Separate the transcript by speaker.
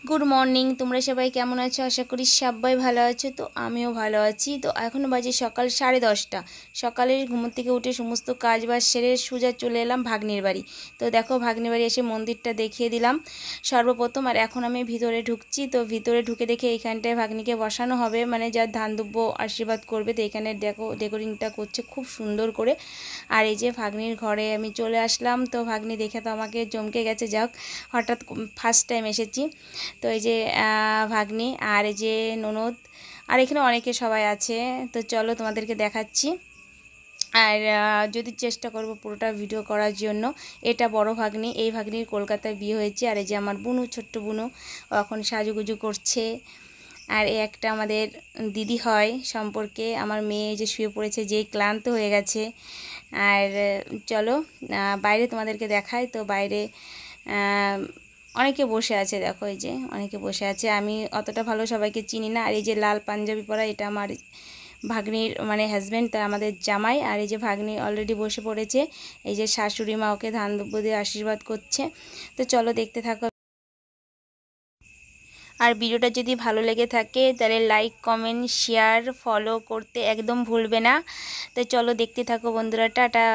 Speaker 1: Good morning, তোমরা সবাই কেমন আছো? আশা করি সবাই ভালো আছো। তো আমিও ভালো আছি। তো এখন বাজে সকাল 10:30। সকালে ঘুম থেকে উঠে সমস্ত কাজ বাজ সেরে সোজা চলে এলাম ভাগ্নির বাড়ি। তো দেখো, ভাগ্নির বাড়ি এসে মন্দিরটা দেখিয়ে দিলাম সর্বপ্রথম। আর এখন আমি ভিতরে ঢুকছি। তো ভিতরে ঢুকে দেখে এইখানটায় ভাগ্নিকে বসানো হবে, মানে যার ধান দুব্য আশীর্বাদ করবে। তো এখানে ডেকোরেটিংটা করছে খুব সুন্দর করে। আর এই যে ভাগ্নির ঘরে আমি চলে আসলাম। তো ভাগ্নি দেখে তো আমাকে চমকে গেছে। যাক, হঠাৎ ফার্স্ট টাইম এসেছি। তো এই যে ভাগ্নি আর এই যে ননদ, আর এখানে অনেকে সবাই আছে। তো চলো তোমাদেরকে দেখাচ্ছি। আর যদি চেষ্টা করব পুরোটা ভিডিও করার জন্য। এটা বড় ভাগ্নি, এই ভাগ্নির কলকাতায় বিয়ে হয়েছে। আর এই যে আমার বুনু, ছোট্ট বুনু, এখন সাজুগুজু করছে। আর এই একটা আমাদের দিদি হয় সম্পর্কে, আমার মেয়ে যে শুয়ে পড়েছে, যেই ক্লান্ত হয়ে গেছে। আর চলো বাইরে তোমাদেরকে দেখাই। তো বাইরে অনেকে বসে আছে, দেখো এই যে অনেকে বসে আছে। আমি অতটা ভালো সবাইকে চিনি না। আর এই যে লাল পাঞ্জাবি পরা, এটা আমার ভাগ্নির মানে হাজব্যান্ড, তা আমাদের জামাই। আর এই যে ভাগ্নি অলরেডি বসে পড়েছে। এই যে শাশুড়ি মা ওকে ধান দুব্য দিয়ে আশীর্বাদ করছে। তো চলো দেখতে থাকো। আর ভিডিওটা যদি ভালো লেগে থাকে তাহলে লাইক, কমেন্ট, শেয়ার, ফলো করতে একদম ভুলবে না। তো চলো দেখতে থাকো বন্ধুরা, টাটা।